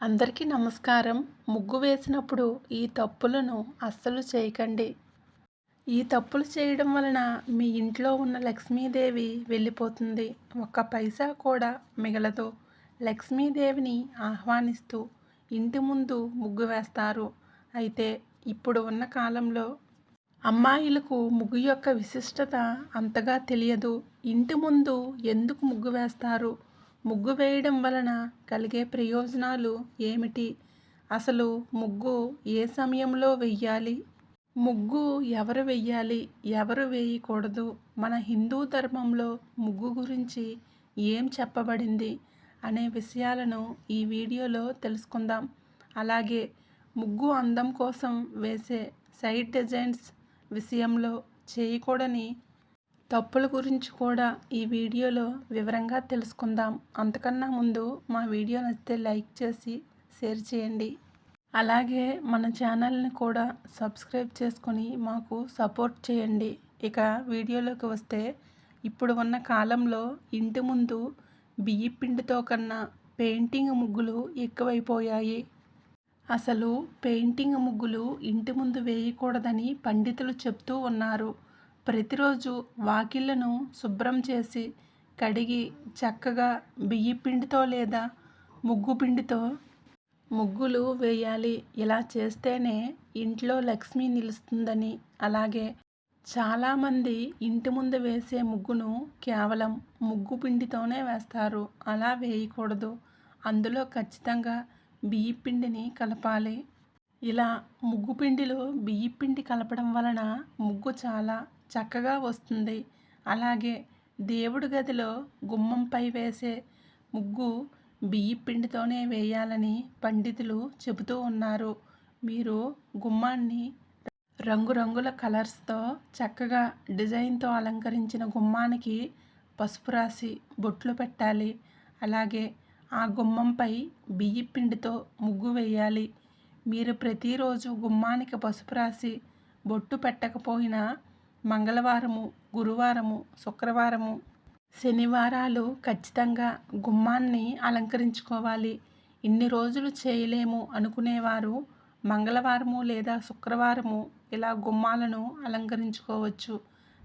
అందరికీ నమస్కారం. ముగ్గు వేసినప్పుడు ఈ తప్పులను అస్సలు చేయకండి. ఈ తప్పులు చేయడం వలన మీ ఇంట్లో ఉన్న లక్ష్మీదేవి వెళ్ళిపోతుంది. ఒక్క పైసా కూడా మిగలదు. లక్ష్మీదేవిని ఆహ్వానిస్తూ ఇంటి ముందు ముగ్గు వేస్తారు. అయితే ఇప్పుడు ఉన్న కాలంలో అమ్మాయిలకు ముగ్గు యొక్క విశిష్టత అంతగా తెలియదు. ఇంటి ముందు ఎందుకు ముగ్గు వేస్తారు? ముగ్గు వేయడం వలన కలిగే ప్రయోజనాలు ఏమిటి? అసలు ముగ్గు ఏ సమయంలో వెయ్యాలి? ముగ్గు ఎవరు వెయ్యాలి? ఎవరు వేయకూడదు? మన హిందూ ధర్మంలో ముగ్గు గురించి ఏం చెప్పబడింది? అనే విషయాలను ఈ వీడియోలో తెలుసుకుందాం. అలాగే ముగ్గు అందం కోసం వేసే సైడ్ డిజైన్స్ విషయంలో చేయకూడని తప్పుల గురించి కూడా ఈ వీడియోలో వివరంగా తెలుసుకుందాం. అంతకన్నా ముందు మా వీడియో నచ్చితే లైక్ చేసి షేర్ చేయండి. అలాగే మన ఛానల్ని కూడా సబ్స్క్రైబ్ చేసుకొని మాకు సపోర్ట్ చేయండి. ఇక వీడియోలోకి వస్తే, ఇప్పుడు ఉన్న కాలంలో ఇంటి ముందు బియ్య పిండితో కన్నా పెయింటింగ్ ముగ్గులు ఎక్కువైపోయాయి. అసలు పెయింటింగ్ ముగ్గులు ఇంటి ముందు వేయకూడదని పండితులు చెప్తూ ఉన్నారు. ప్రతిరోజు వాకిళ్లను శుభ్రం చేసి కడిగి చక్కగా బియ్య పిండితో లేదా ముగ్గు పిండితో ముగ్గులు వేయాలి. ఇలా చేస్తేనే ఇంట్లో లక్ష్మి నిలుస్తుందని. అలాగే చాలామంది ఇంటి ముందు వేసే ముగ్గును కేవలం ముగ్గు పిండితోనే వేస్తారు. అలా వేయకూడదు. అందులో ఖచ్చితంగా బియ్య పిండిని కలపాలి. ఇలా ముగ్గు పిండిలో బియ్య పిండి కలపడం వలన ముగ్గు చాలా చక్కగా వస్తుంది. అలాగే దేవుడి గదిలో గుమ్మంపై వేసే ముగ్గు బియ్య పిండితోనే వేయాలని పండితులు చెబుతూ ఉన్నారు. మీరు గుమ్మాన్ని రంగురంగుల కలర్స్తో చక్కగా డిజైన్తో అలంకరించిన గుమ్మానికి పసుపు రాసి బొట్లు పెట్టాలి. అలాగే ఆ గుమ్మంపై బియ్య పిండితో ముగ్గు వేయాలి. మీరు ప్రతిరోజు గుమ్మానికి పసుపు రాసి బొట్టు పెట్టకపోయినా మంగళవారము, గురువారము, శుక్రవారము, శనివారాలు ఖచ్చితంగా గుమ్మాన్ని అలంకరించుకోవాలి. ఇన్ని రోజులు చేయలేము అనుకునేవారు మంగళవారము లేదా శుక్రవారము ఇలా గుమ్మాలను అలంకరించుకోవచ్చు.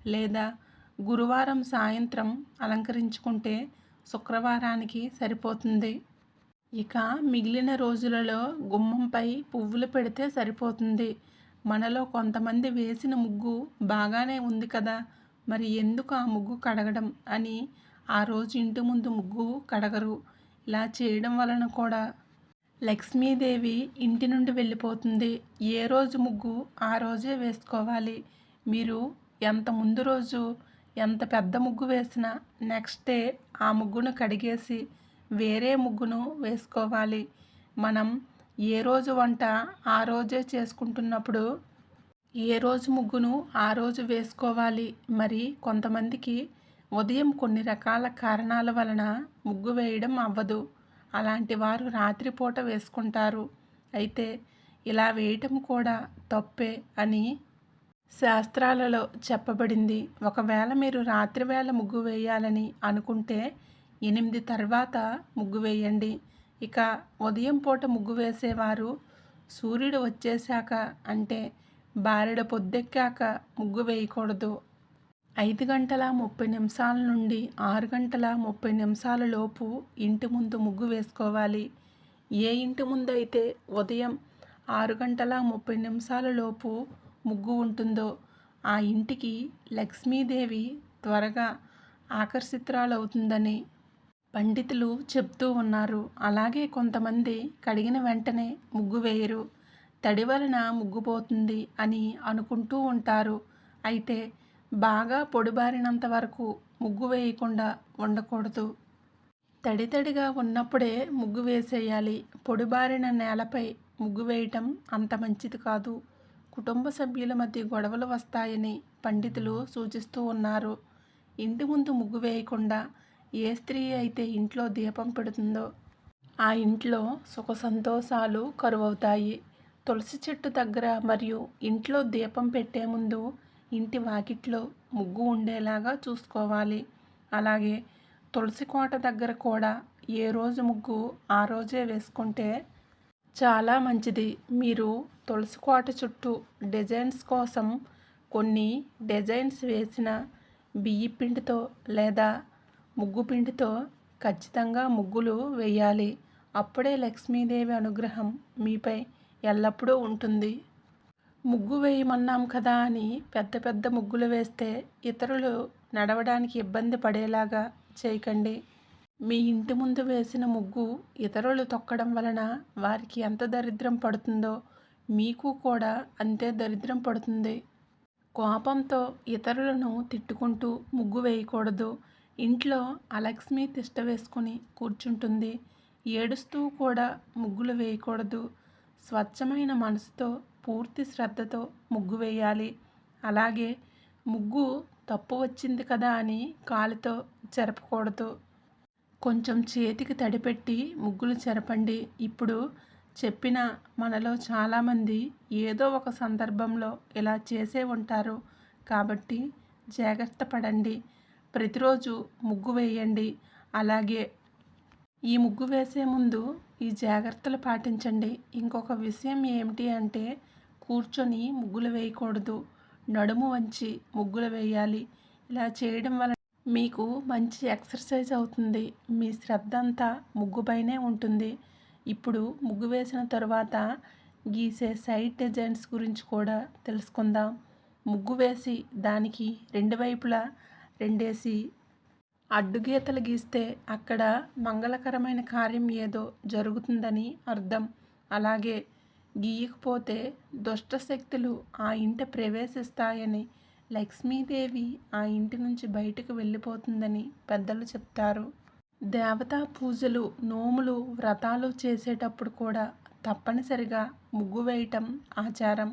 లేదా గురువారం సాయంత్రం అలంకరించుకుంటే శుక్రవారానికి సరిపోతుంది. ఇక మిగిలిన రోజులలో గుమ్మంపై పువ్వులు పెడితే సరిపోతుంది. మనలో కొంతమంది వేసిన ముగ్గు బాగానే ఉంది కదా, మరి ఎందుకు ఆ ముగ్గు కడగడం అని ఆ రోజు ఇంటి ముందు ముగ్గు కడగరు. ఇలా చేయడం వలన కూడా లక్ష్మీదేవి ఇంటి నుండి వెళ్ళిపోతుంది. ఏ రోజు ముగ్గు ఆ రోజే వేసుకోవాలి. మీరు ఎంత ముందు రోజు ఎంత పెద్ద ముగ్గు వేసినా నెక్స్ట్ డే ఆ ముగ్గును కడిగేసి వేరే ముగ్గును వేసుకోవాలి. మనం ఏ రోజు వంట ఆ రోజే చేసుకుంటున్నప్పుడు ఏ రోజు ముగ్గును ఆ రోజు వేసుకోవాలి. మరి కొంతమందికి ఉదయం కొన్ని రకాల కారణాల వలన ముగ్గు వేయడం అవ్వదు. అలాంటి వారు రాత్రిపూట వేసుకుంటారు. అయితే ఇలా వేయటం కూడా తప్పే అని శాస్త్రాలలో చెప్పబడింది. ఒకవేళ మీరు రాత్రివేళ ముగ్గు వేయాలని అనుకుంటే 8 తర్వాత ముగ్గు వేయండి. ఇక ఉదయం పూట ముగ్గు వేసేవారు సూర్యుడు వచ్చేశాక అంటే బారెడ పొద్దెక్కాక ముగ్గు వేయకూడదు. 5 గంటల 30 నిమిషాల నుండి 6 గంటల 30 నిమిషాల లోపు ఇంటి ముందు ముగ్గు వేసుకోవాలి. ఏ ఇంటి ముందు అయితే ఉదయం 6 గంటల 30 నిమిషాల లోపు ముగ్గు ఉంటుందో ఆ ఇంటికి లక్ష్మీదేవి త్వరగా ఆకర్షితురాలవుతుందని పండితులు చెప్తూ ఉన్నారు. అలాగే కొంతమంది కడిగిన వెంటనే ముగ్గు వేయరు. తడి వలన ముగ్గు పోతుంది అని అనుకుంటూ ఉంటారు. అయితే బాగా పొడిబారినంత వరకు ముగ్గు వేయకుండా ఉండకూడదు. తడిగా ఉన్నప్పుడే ముగ్గు వేసేయాలి. పొడిబారిన నేలపై ముగ్గు వేయటం అంత మంచిది కాదు. కుటుంబ సభ్యుల మధ్య గొడవలు వస్తాయని పండితులు సూచిస్తూ ఉన్నారు. ఇంటి ముందు ముగ్గు వేయకుండా ఏ స్త్రీ అయితే ఇంట్లో దీపం పెడుతుందో ఆ ఇంట్లో సుఖ సంతోషాలు కరువవుతాయి. తులసి చెట్టు దగ్గర మరియు ఇంట్లో దీపం పెట్టే ముందు ఇంటి వాకిట్లో ముగ్గు ఉండేలాగా చూసుకోవాలి. అలాగే తులసి కోట దగ్గర కూడా ఏ రోజు ముగ్గు ఆ రోజే వేసుకుంటే చాలా మంచిది. మీరు తులసి కోట చుట్టూ డిజైన్స్ కోసం కొన్ని డిజైన్స్ వేసిన బియ్య పిండితో లేదా ముగ్గు పిండితో ఖచ్చితంగా ముగ్గులు వేయాలి. అప్పుడే లక్ష్మీదేవి అనుగ్రహం మీపై ఎల్లప్పుడూ ఉంటుంది. ముగ్గు వేయమన్నాం కదా అని పెద్ద పెద్ద ముగ్గులు వేస్తే ఇతరులు నడవడానికి ఇబ్బంది పడేలాగా చేయకండి. మీ ఇంటి ముందు వేసిన ముగ్గు ఇతరులు తొక్కడం వలన వారికి ఎంత దరిద్రం పడుతుందో మీకు కూడా అంతే దరిద్రం పడుతుంది. కోపంతో ఇతరులను తిట్టుకుంటూ ముగ్గు వేయకూడదు. ఇంట్లో అలక్ష్మి తిష్ట వేసుకుని కూర్చుంటుంది. ఏడుస్తూ కూడా ముగ్గులు వేయకూడదు. స్వచ్ఛమైన మనసుతో పూర్తి శ్రద్ధతో ముగ్గు వేయాలి. అలాగే ముగ్గు తప్పు వచ్చింది కదా అని కాలితో చెరపకూడదు. కొంచెం చేతికి తడిపెట్టి ముగ్గులు చెరపండి. ఇప్పుడు చెప్పిన మనలో చాలామంది ఏదో ఒక సందర్భంలో ఇలా చేసే ఉంటారు. కాబట్టి జాగ్రత్త పడండి. ప్రతిరోజు ముగ్గు వేయండి. అలాగే ఈ ముగ్గు వేసే ముందు ఈ జాగ్రత్తలు పాటించండి. ఇంకొక విషయం ఏమిటి అంటే కూర్చొని ముగ్గులు వేయకూడదు. నడుము వంచి ముగ్గులు వేయాలి. ఇలా చేయడం వలన మీకు మంచి ఎక్సర్సైజ్ అవుతుంది. మీ శ్రద్ధ అంతా ముగ్గుపైనే ఉంటుంది. ఇప్పుడు ముగ్గు వేసిన తర్వాత గీసే సైడ్ డిజైన్స్ గురించి కూడా తెలుసుకుందాం. ముగ్గు వేసి దానికి రెండు వైపులా రెండేసి అడ్డుగీతలు గీస్తే అక్కడ మంగళకరమైన కార్యం ఏదో జరుగుతుందని అర్థం. అలాగే గీయకపోతే దుష్ట శక్తులు ఆ ఇంట ప్రవేశిస్తాయని, లక్ష్మీదేవి ఆ ఇంటి నుంచి బయటకు వెళ్ళిపోతుందని పెద్దలు చెప్తారు. దేవతా పూజలు, నోములు, వ్రతాలు చేసేటప్పుడు కూడా తప్పనిసరిగా ముగ్గు వేయటం ఆచారం.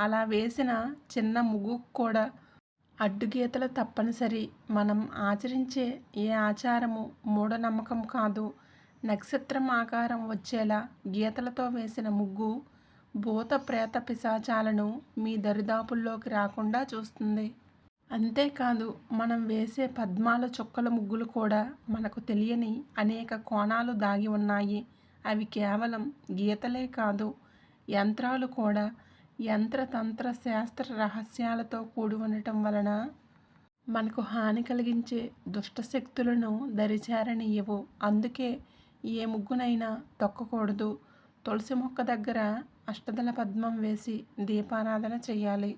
అలా వేసిన చిన్న ముగ్గు కూడా అడ్డుగీతలు తప్పనిసరి. మనం ఆచరించే ఏ ఆచారము మూఢనమ్మకం కాదు. నక్షత్రం ఆకారం వచ్చేలా గీతలతో వేసిన ముగ్గు భూత ప్రేత పిశాచాలను మీ దరిదాపుల్లోకి రాకుండా చూస్తుంది. అంతేకాదు మనం వేసే పద్మాల చుక్కల ముగ్గులు కూడా మనకు తెలియని అనేక కోణాలు దాగి ఉన్నాయి. అవి కేవలం గీతలే కాదు, యంత్రాలు కూడా. యంత్రతంత్ర శాస్త్ర రహస్యాలతో కూడి ఉండటం వలన మనకు హాని కలిగించే దుష్టశక్తులను దరిచేరనియ్యవు. అందుకే ఏ ముగ్గునైనా తొక్కకూడదు. తులసి మొక్క దగ్గర అష్టదళ పద్మం వేసి దీపారాధన చేయాలి.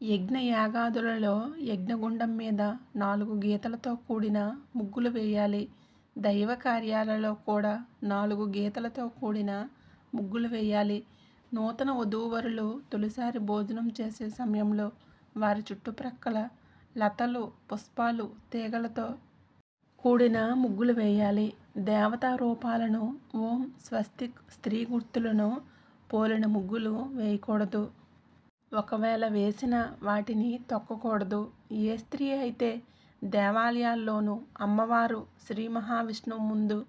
యజ్ఞ యాగాదులలో యజ్ఞగుండం మీద 4 గీతలతో కూడిన ముగ్గులు వేయాలి. దైవ కార్యాలలో కూడా 4 గీతలతో కూడిన ముగ్గులు వేయాలి. నూతన వధూవరులు తొలిసారి భోజనం చేసే సమయంలో వారి చుట్టుప్రక్కల లతలు, పుష్పాలు, తీగలతో కూడిన ముగ్గులు వేయాలి. దేవతా రూపాలను, ఓం స్వస్తిక్, స్త్రీ గుర్తులను పోలిన ముగ్గులు వేయకూడదు. ఒకవేళ వేసిన వాటిని తొక్కకూడదు. ఏ స్త్రీ అయితే దేవాలయాల్లోనూ అమ్మవారు శ్రీ మహావిష్ణువు ముందు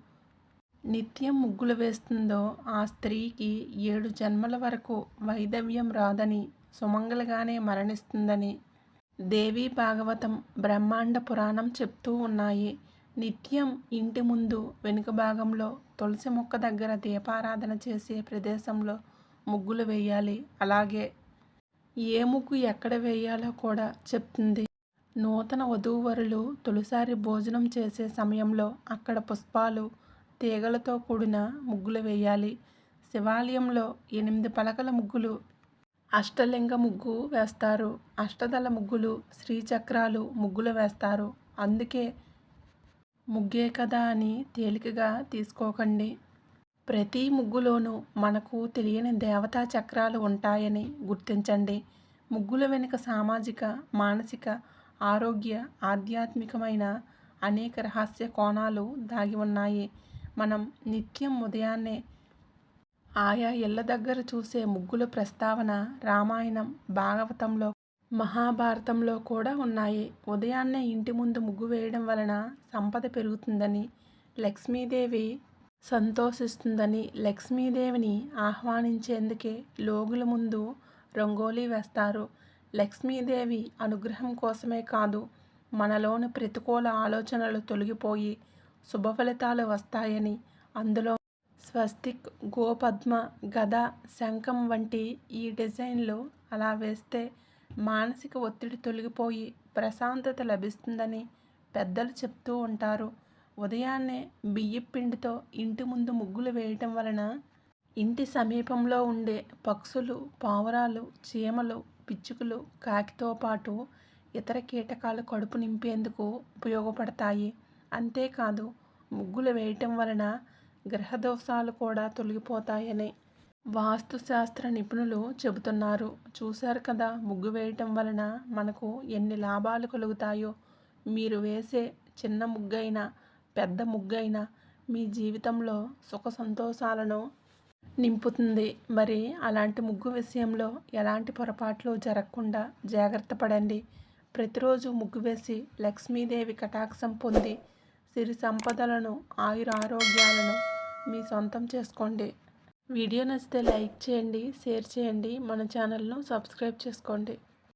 నిత్యం ముగ్గులు వేస్తుందో ఆ స్త్రీకి 7 జన్మల వరకు వైధవ్యం రాదని, సుమంగళిగానే మరణిస్తుందని దేవీ భాగవతం, బ్రహ్మాండ పురాణం చెప్తూ ఉన్నాయి. నిత్యం ఇంటి ముందు వెనుక భాగంలో తులసి మొక్క దగ్గర దీపారాధన చేసే ప్రదేశంలో ముగ్గులు వేయాలి. అలాగే ఏ ముగ్గు ఎక్కడ వేయాలో కూడా చెప్తుంది. నూతన వధూవరులు తొలిసారి భోజనం చేసే సమయంలో అక్కడ పుష్పాలు, తీగలతో కూడిన ముగ్గులు వేయాలి. శివాలయంలో 8 పలకల ముగ్గులు, అష్టలింగ ముగ్గు వేస్తారు. అష్టదళ ముగ్గులు, శ్రీచక్రాలు ముగ్గులు వేస్తారు. అందుకే ముగ్గే కదా అని తేలికగా తీసుకోకండి. ప్రతి ముగ్గులోనూ మనకు తెలియని దేవతా చక్రాలు ఉంటాయని గుర్తించండి. ముగ్గుల వెనుక సామాజిక, మానసిక, ఆరోగ్య, ఆధ్యాత్మికమైన అనేక రహస్య కోణాలు దాగి ఉన్నాయి. మనం నిత్యం ఉదయాన్నే ఆయా ఇళ్ల దగ్గర చూసే ముగ్గుల ప్రస్తావన రామాయణం, భాగవతంలో, మహాభారతంలో కూడా ఉన్నాయి. ఉదయాన్నే ఇంటి ముందు ముగ్గు వేయడం వలన సంపద పెరుగుతుందని, లక్ష్మీదేవి సంతోషిస్తుందని, లక్ష్మీదేవిని ఆహ్వానించేందుకే లోగుల ముందు రంగోలీ వేస్తారు. లక్ష్మీదేవి అనుగ్రహం కోసమే కాదు, మనలోని ప్రతికూల ఆలోచనలు తొలగిపోయి శుభ ఫలితాలు వస్తాయని, అందులో స్వస్తిక్, గోపద్మ, గద, శంఖం వంటి ఈ డిజైన్లు అలా వేస్తే మానసిక ఒత్తిడి తొలగిపోయి ప్రశాంతత లభిస్తుందని పెద్దలు చెప్తూ ఉంటారు. ఉదయాన్నే బియ్యపు పిండితో ఇంటి ముందు ముగ్గులు వేయటం వలన ఇంటి సమీపంలో ఉండే పక్షులు, పావురాలు, చీమలు, పిచ్చుకలు, కాకితో పాటు ఇతర కీటకాలు కడుపు నింపేందుకు ఉపయోగపడతాయి. అంతేకాదు ముగ్గులు వేయటం వలన గ్రహదోషాలు కూడా తొలగిపోతాయని వాస్తుశాస్త్ర నిపుణులు చెబుతున్నారు. చూశారు కదా ముగ్గు వేయటం వలన మనకు ఎన్ని లాభాలు కలుగుతాయో. మీరు వేసే చిన్న ముగ్గైనా పెద్ద ముగ్గైనా మీ జీవితంలో సుఖ సంతోషాలను నింపుతుంది. మరి అలాంటి ముగ్గు విషయంలో ఎలాంటి పొరపాట్లు జరగకుండా జాగ్రత్త పడండి. ప్రతిరోజు ముగ్గు వేసి లక్ష్మీదేవి కటాక్షం పొంది సిరి సంపదలను, ఆయురారోగ్యాలను మీ సొంతం చేసుకోండి. వీడియో నచ్చితే లైక్ చేయండి, షేర్ చేయండి, మన ఛానల్ను సబ్స్క్రైబ్ చేసుకోండి.